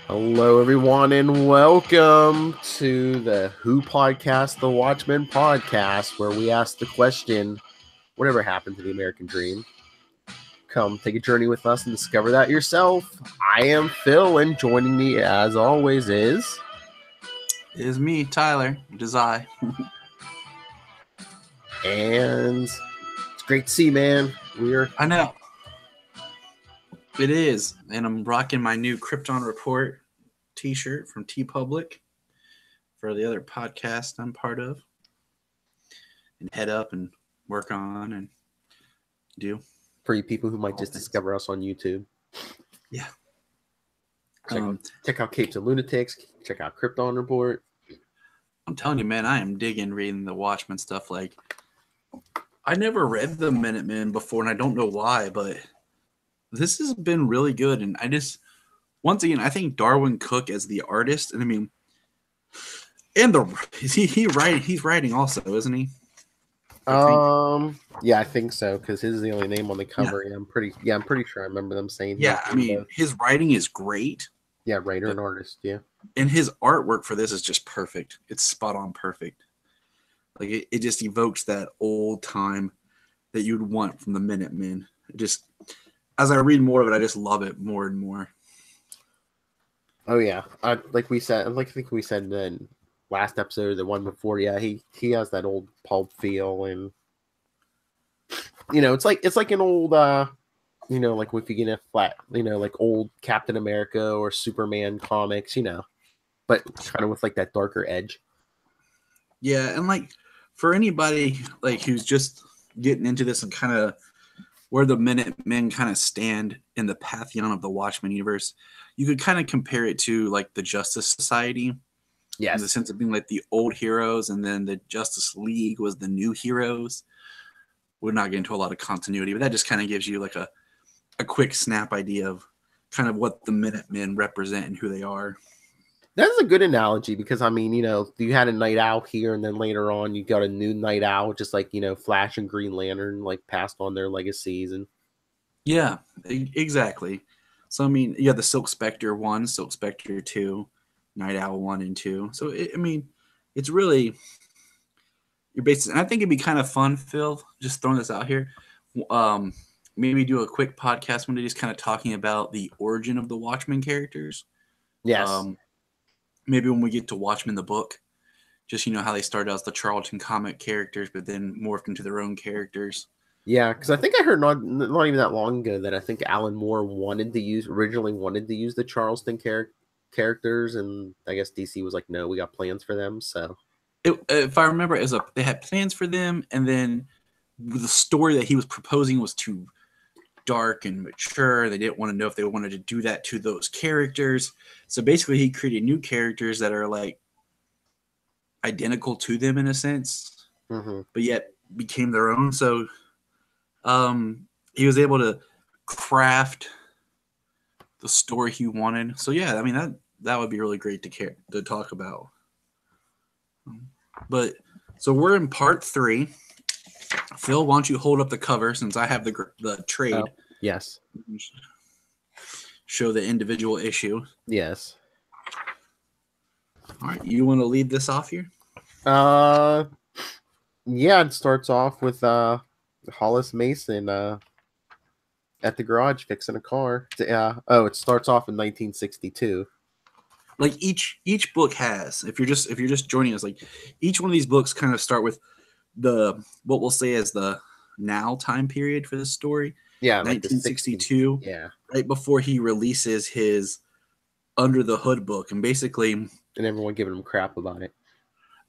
Hello, everyone, and welcome to the Who Podcast, the Watchmen podcast, where we ask the question, whatever happened to the American dream? Come take a journey with us and discover that yourself. I am Phil, and joining me, as always, is me, Tyler. It is I. And it's great to see you, man. I know. It is. And I'm rocking my new Krypton Report t-shirt from TeePublic for the other podcast I'm part of. And head up and work on and do. For you people who might just discover us on YouTube. Yeah. Check out Capes and Lunatics. Check out Krypton Report. I'm telling you, man, I am digging reading the Watchmen stuff. Like, I never read the Minutemen before, and I don't know why, but this has been really good. And I just, once again, I think Darwin Cook as the artist, and I mean, and he's writing also, isn't he? Yeah, I think so, because his is the only name on the cover. Yeah, I'm pretty sure I remember them saying. Yeah, I mean, his writing is great. Yeah, writer and artist. Yeah, and his artwork for this is just perfect. It's spot on perfect. Like it just evokes that old time that you'd want from the Minutemen. Just as I read more of it, I just love it more and more. Oh yeah, like we said, I think we said in last episode, the one before. Yeah, he has that old pulp feel, and it's like an old like if you get a flat, like old Captain America or Superman comics, but kind of with like that darker edge. Yeah, and like for anybody like who's just getting into this and kind of where the Minutemen kind of stand in the pantheon of the Watchmen universe, you could kind of compare it to like the Justice Society. Yes. In the sense of being like the old heroes, and then the Justice League was the new heroes. We're not getting into a lot of continuity, but that just kind of gives you like a quick snap idea of kind of what the Minutemen represent and who they are. That's a good analogy because, I mean, you had a Night Owl here, and then later on you got a new Night Owl, just like, Flash and Green Lantern, like, passed on their legacies. And yeah, exactly. So, I mean, you have the Silk Spectre 1, Silk Spectre 2, Night Owl 1 and 2. So, it's really your basis. And I think it'd be kind of fun, Phil, just throwing this out here. Maybe do a quick podcast one day just kind of talking about the origin of the Watchmen characters. Yes. Maybe when we get to Watchmen the book, just how they started as the Charlton comic characters, but then morphed into their own characters. Yeah, because I think I heard not even that long ago that I think Alan Moore originally wanted to use the Charleston characters, and I guess DC was like, no, we got plans for them. So if I remember, they had plans for them, and then the story that he was proposing was too dark and mature. They didn't want to know if they wanted to do that to those characters. So basically he created new characters that are like identical to them in a sense, but yet became their own. So he was able to craft the story he wanted. So yeah, I mean that would be really great to talk about. But so we're in part 3. Phil, why don't you hold up the cover since I have the trade? Oh, yes. Show the individual issue. Yes. All right, you want to lead this off here? Yeah, it starts off with Hollis Mason at the garage fixing a car. It starts off in 1962. Like each book has, if you're just joining us, like each one of these books kind of start with what we'll say as the now time period for this story. Yeah, 1962. Like yeah, right before he releases his Under the Hood book, and basically, and everyone giving him crap about it.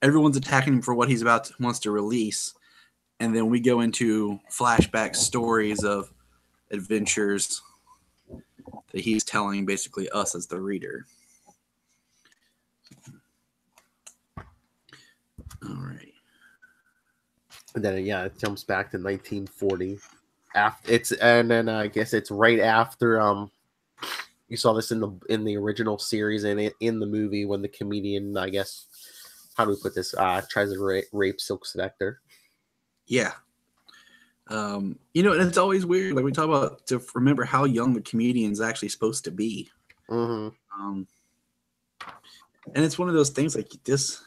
Everyone's attacking him for what he's wants to release, and then we go into flashback stories of adventures that he's telling, basically us as the reader. All right. And then it jumps back to 1940. And then I guess it's right after you saw this in the original series and in the movie when the comedian, I guess, how do we put this, tries to rape Silk Spectre. Yeah. And it's always weird. Like we talk about to remember how young the comedian's actually supposed to be. Mm-hmm. And it's one of those things like this.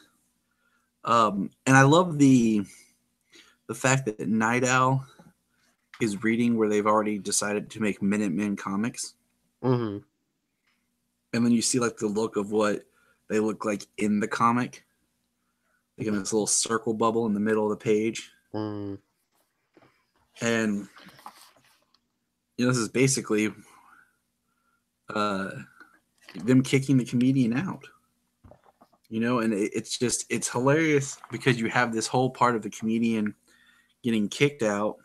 And I love the fact that Night Owl is reading where they've already decided to make Minutemen comics. Mm-hmm. And then you see like the look of what they look like in the comic, like in this little circle bubble in the middle of the page. Mm. And this is basically them kicking the comedian out. And it's hilarious because you have this whole part of the comedian getting kicked out,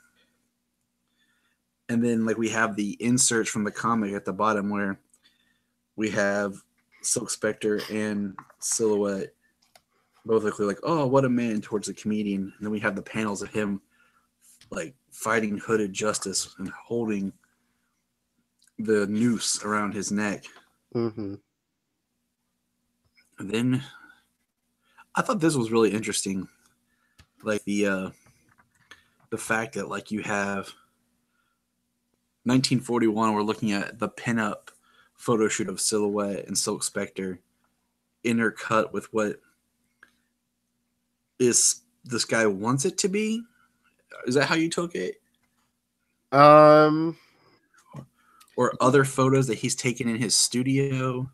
and then like we have the inserts from the comic at the bottom where we have Silk Spectre and Silhouette both looking like, oh, what a man, towards the comedian. And then we have the panels of him like fighting hooded justice and holding the noose around his neck. Mm-hmm. And then I thought this was really interesting. Like the fact that like you have 1941, we're looking at the pinup photo shoot of Silhouette and Silk Spectre intercut with what is this guy wants it to be. Is that how you took it? Or other photos that he's taken in his studio.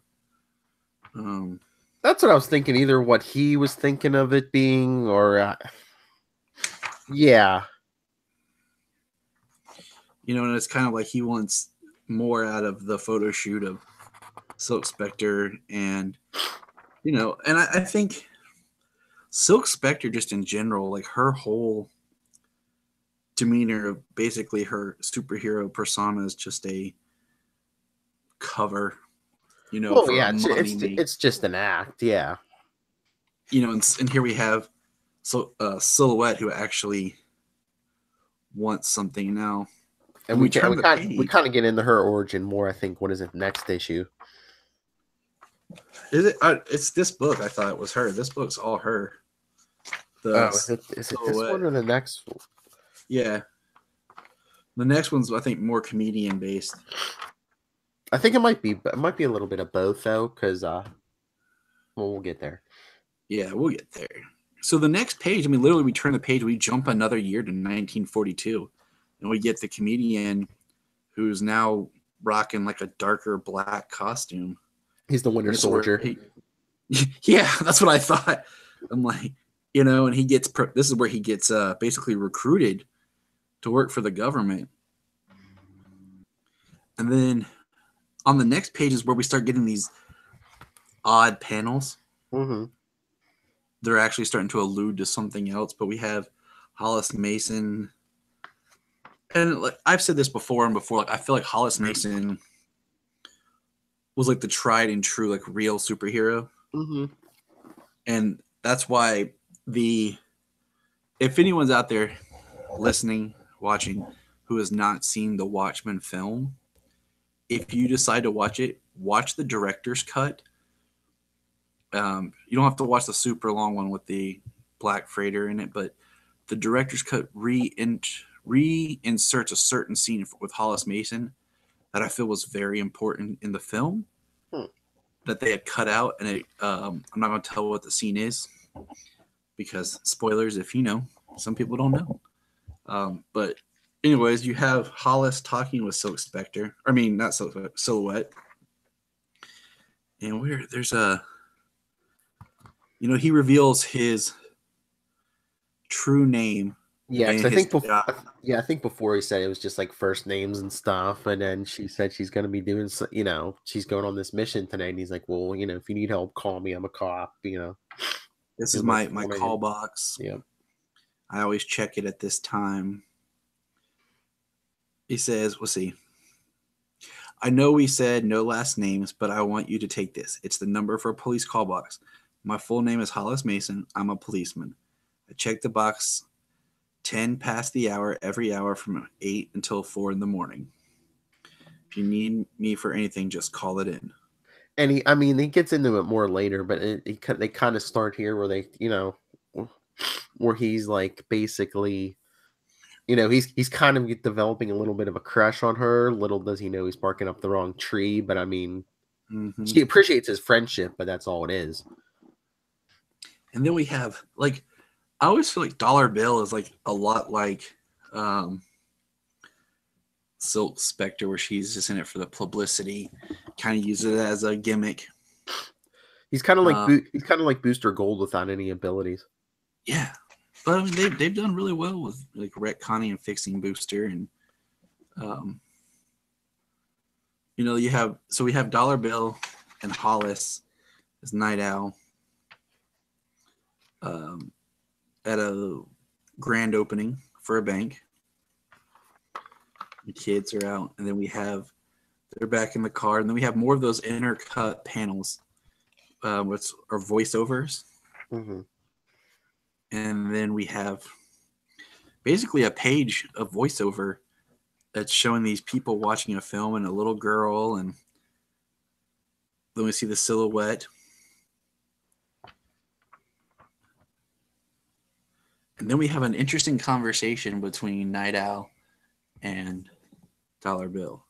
That's what I was thinking. Either what he was thinking of it being, or yeah. And it's kind of like he wants more out of the photo shoot of Silk Spectre, and and I think Silk Spectre just in general, like her whole demeanor of basically her superhero persona is just a cover, Well, yeah, it's just an act, yeah. And here we have Silhouette who actually wants something now. And we kind of get into her origin more, I think. What is it, next issue? Is it? It's this book. I thought it was her. This book's all her. Is it this one or the next one? Yeah. The next one's, I think, more comedian based. I think it might be a little bit of both, though, because we'll get there. Yeah, we'll get there. So the next page, literally we turn the page, we jump another year to 1942, and we get the comedian who's now rocking like a darker black costume. He's the Winter Soldier. Yeah, that's what I thought. I'm like, and he gets, this is where he gets basically recruited to work for the government. And then on the next page is where we start getting these odd panels. Mm-hmm. They're actually starting to allude to something else, but we have Hollis Mason. And like I've said this before, like I feel like Hollis Mason was like the tried and true, like real superhero. Mm-hmm. And that's why if anyone's out there listening, watching, who has not seen the Watchmen film, if you decide to watch it, watch the director's cut. You don't have to watch the super long one with the black freighter in it, but the director's cut reinserts a certain scene with Hollis Mason that I feel was very important in the film that they had cut out. And I'm not going to tell what the scene is because spoilers, if some people don't know. But anyways, you have Hollis talking with Silk Spectre. I mean, not Silhouette. And there's he reveals his true name. Yeah, I think before he said it was just like first names and stuff, and then she said she's going to be doing, she's going on this mission today, and he's like, well, if you need help, call me. I'm a cop. This is my call box. Yeah, I always check it at this time. He says, let's see. I know we said no last names, but I want you to take this. It's the number for a police call box. My full name is Hollis Mason. I'm a policeman. I check the box 10 past the hour every hour from 8 until 4 in the morning. If you need me for anything, just call it in. And he gets into it more later, but they kind of start here where they, where he's like basically, he's kind of developing a little bit of a crush on her. Little does he know he's barking up the wrong tree, but Mm-hmm. She appreciates his friendship, but that's all it is. And then we have like, I always feel like Dollar Bill is like a lot like Silk Spectre, where she's just in it for the publicity, kind of uses it as a gimmick. He's kind of like Booster Gold without any abilities. Yeah, but I mean, they've done really well with like retconning and fixing Booster, and you know, we have Dollar Bill and Hollis as Night Owl at a grand opening for a bank. The kids are out, and then they're back in the car, and then we have more of those intercut panels, which are voiceovers. Mm-hmm. And then we have basically a page of voiceover that's showing these people watching a film and a little girl, and then we see the silhouette. And then we have an interesting conversation between Night Owl and Dollar Bill.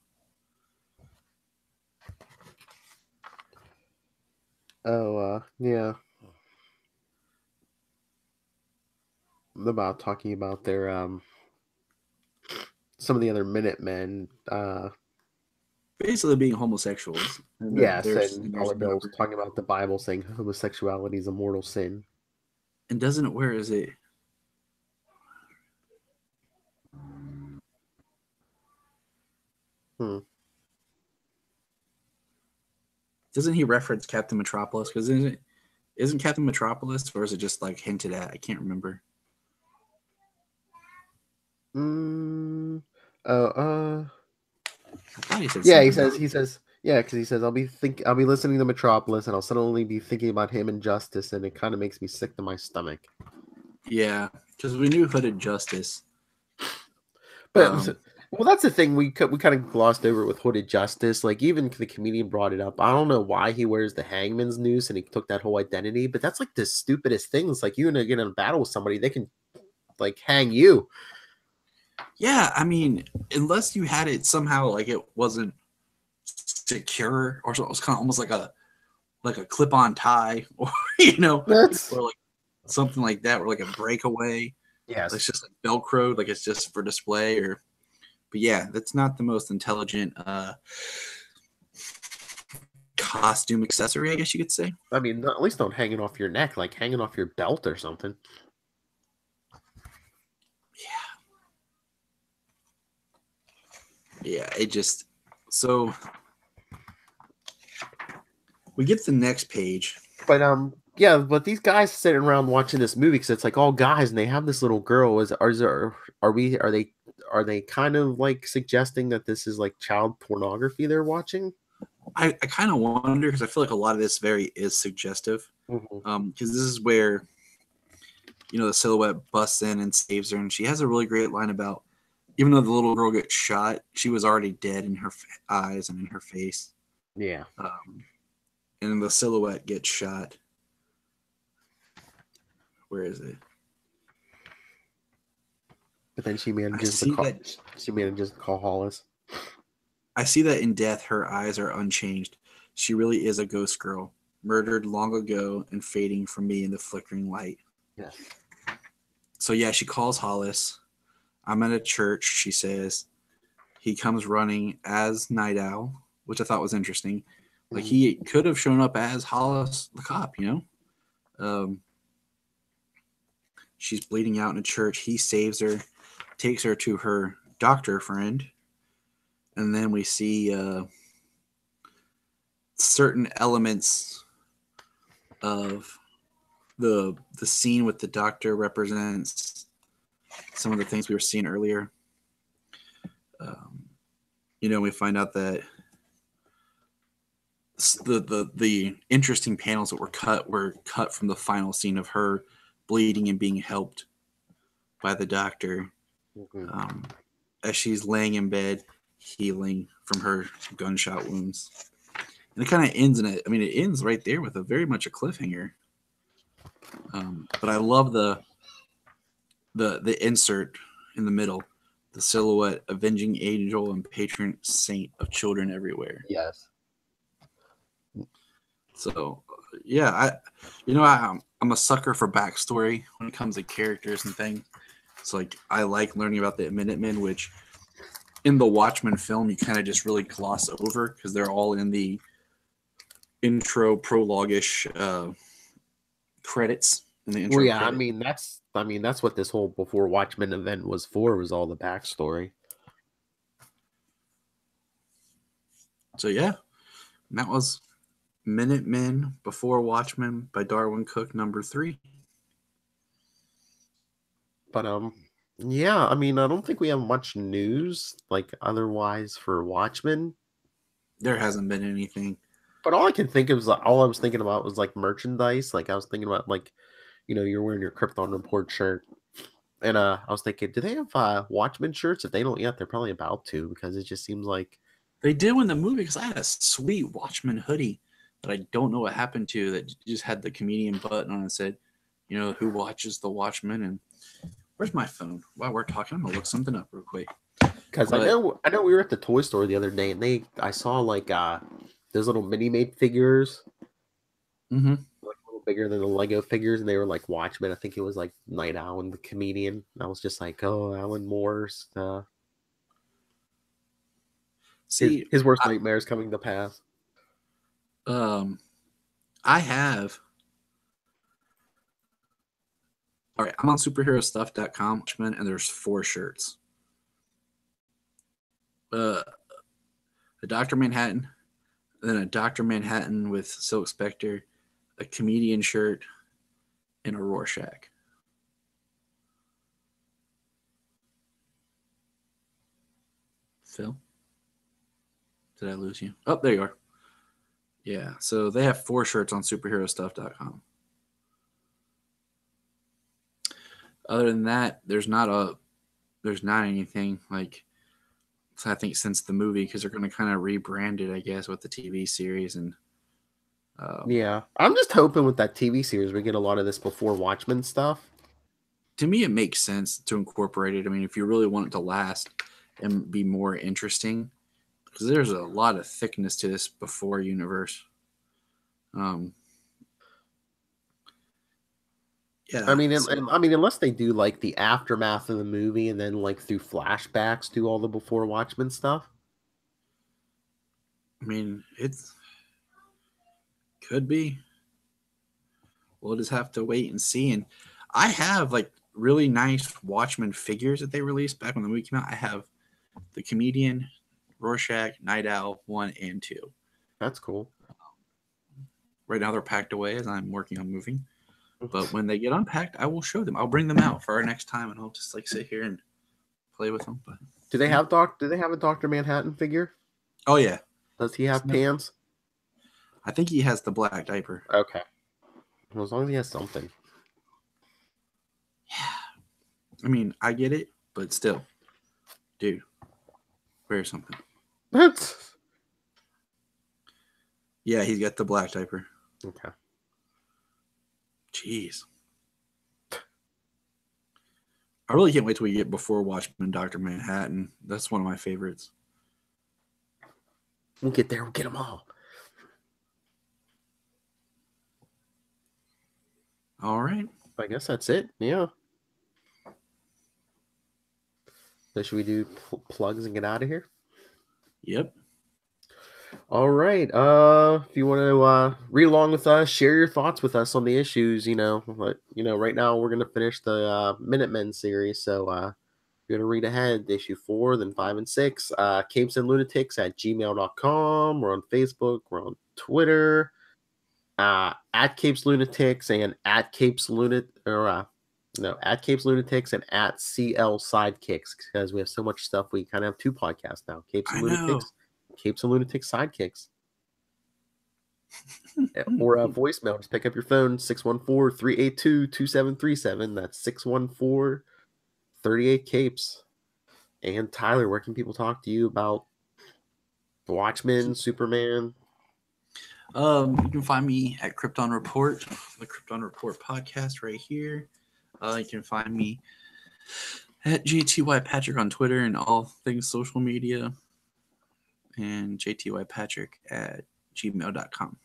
Oh, yeah. About talking about their some of the other Minutemen. Basically being homosexuals. And Yes, there's and Dollar Bill's no, talking about the Bible saying homosexuality is a mortal sin. and doesn't it, where is it? Doesn't he reference Captain Metropolis? Because isn't Captain Metropolis, or is it just like hinted at? I can't remember. I thought he said Yeah, he something. says, yeah, because he says, I'll be listening to Metropolis, and I'll suddenly be thinking about him and Justice, and it kind of makes me sick to my stomach. Yeah, because we knew Hooded Justice. But well, that's the thing we kind of glossed over with Hooded Justice. Like, even the comedian brought it up. I don't know why he wears the hangman's noose and he took that whole identity, but that's like the stupidest things. Like, you get in a battle with somebody, they can like hang you. Yeah, I mean, unless you had it somehow like it wasn't secure, or so, it was kind of almost like a clip-on tie, or or like something like that, or like a breakaway. Yes, it's just like Velcro, like it's just for display. But yeah, that's not the most intelligent costume accessory, I guess you could say. I mean, at least don't hang it off your neck, like hanging off your belt or something. Yeah, it just, so we get to the next page. But yeah, but these guys sitting around watching this movie, because it's like all guys and they have this little girl. Are they kind of like suggesting that this is like child pornography they're watching? I kind of wonder, because I feel like a lot of this is suggestive. Because this is where the silhouette busts in and saves her, and she has a really great line about, even though the little girl gets shot, she was already dead in her eyes and in her face. Yeah. And the silhouette gets shot. Where is it? But then she manages to call Hollis. I see that in death, her eyes are unchanged. She really is a ghost girl, murdered long ago and fading from me in the flickering light. Yes. So yeah, she calls Hollis. I'm at a church, she says. He comes running as Night Owl, which I thought was interesting. Like, he could have shown up as Hollis the cop, She's bleeding out in a church. He saves her, takes her to her doctor friend. And then we see certain elements of the scene with the doctor represents some of the things we were seeing earlier. We find out that the interesting panels that were cut from the final scene of her bleeding and being helped by the doctor as she's laying in bed healing from her gunshot wounds. And it kind of ends it ends right there with very much a cliffhanger. But I love the insert in the middle, the silhouette, avenging angel and patron saint of children everywhere. Yes. So, I'm a sucker for backstory when it comes to characters and things. So, like, I like learning about the Minutemen, which in the Watchmen film you kind of just really gloss over because they're all in the intro prologue-ish credits in the intro. Well, yeah, credit. I mean that's what this whole Before Watchmen event was for, was all the backstory. So yeah, that was Minutemen Before Watchmen by Darwin Cook, number 3. But yeah, I mean, I don't think we have much news like otherwise for Watchmen. There hasn't been anything. But all I can think of is like, all I was thinking about was like merchandise. Like I was thinking about like, you're wearing your Krypton Report shirt. And I was thinking, do they have Watchmen shirts? If they don't yet, they're probably about to, because it just seems like They did in the movie, because I had a sweet Watchmen hoodie that I don't know what happened to, that just had the comedian button on it, said, who watches the Watchmen? And where's my phone? While we're talking, I'm gonna look something up real quick. because I know we were at the toy store the other day, and I saw like those little mini-made figures. Mm-hmm. Like a little bigger than the Lego figures, and they were like Watchmen. I think it was like Night Owl and the comedian. And I was just like, oh, Alan Moore's his worst nightmares coming to pass. I have. All right, I'm on superherostuff.com, and there's 4 shirts. The Dr. Manhattan, then a Dr. Manhattan with Silk Spectre, a comedian shirt, and a Rorschach. Phil? Did I lose you? Oh, there you are. Yeah, so they have 4 shirts on superherostuff.com. Other than that, there's not anything like, I think, since the movie, because they're going to kind of rebrand it, I guess, with the TV series. And yeah, I'm just hoping with that TV series we get a lot of this Before Watchmen stuff. To me, it makes sense to incorporate it. I mean, if you really want it to last and be more interesting, because there's a lot of thickness to this Before universe. Yeah, I mean, unless they do like the aftermath of the movie and then like through flashbacks do all the Before Watchmen stuff. I mean, it could be. We'll just have to wait and see. And I have like really nice Watchmen figures that they released back when the movie came out. I have the comedian, Rorschach, Night Owl 1 and 2. That's cool. Right now they're packed away as I'm working on moving. But when they get unpacked, I will show them. I'll bring them out for our next time, and I'll just like sit here and play with them. But do they have a Dr. Manhattan figure? Oh yeah. Does he have pants? I think he has the black diaper. Okay. Well, as long as he has something. Yeah. I mean, I get it, but still, dude, wear something. That's. Yeah, he's got the black diaper. Okay. Jeez. I really can't wait till we get Before Watchmen, Dr. Manhattan. That's one of my favorites. We'll get there. We'll get them all. All right. I guess that's it. Yeah. So should we do plugs and get out of here? Yep. All right. If you want to read along with us, share your thoughts with us on the issues. Right now we're gonna finish the Minutemen series. So you're gonna read ahead to issue 4, then 5 and 6. capesandlunatics@gmail.com. We're on Facebook. We're on Twitter. At Capes Lunatics and at Capes Lunatics and at CL Sidekicks, because we have so much stuff. We kind of have 2 podcasts now. Capes and Lunatics. Capes and Lunatics Sidekicks. Or a voicemail. Just pick up your phone, 614-382-2737. That's 614-38-CAPES. And Tyler, where can people talk to you about Watchmen, Superman? You can find me at Krypton Report, the Krypton Report podcast right here. You can find me at JTY Patrick on Twitter and all things social media. And JTYPatrick at gmail.com.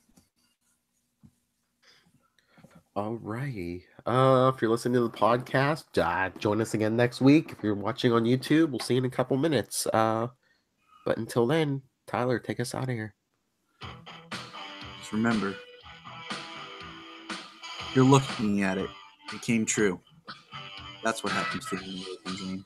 All right. If you're listening to the podcast, join us again next week. If you're watching on YouTube, we'll see you in a couple minutes. But until then, Tyler, take us out of here. Just remember, you're looking at it. It came true. That's what happens to the American dream.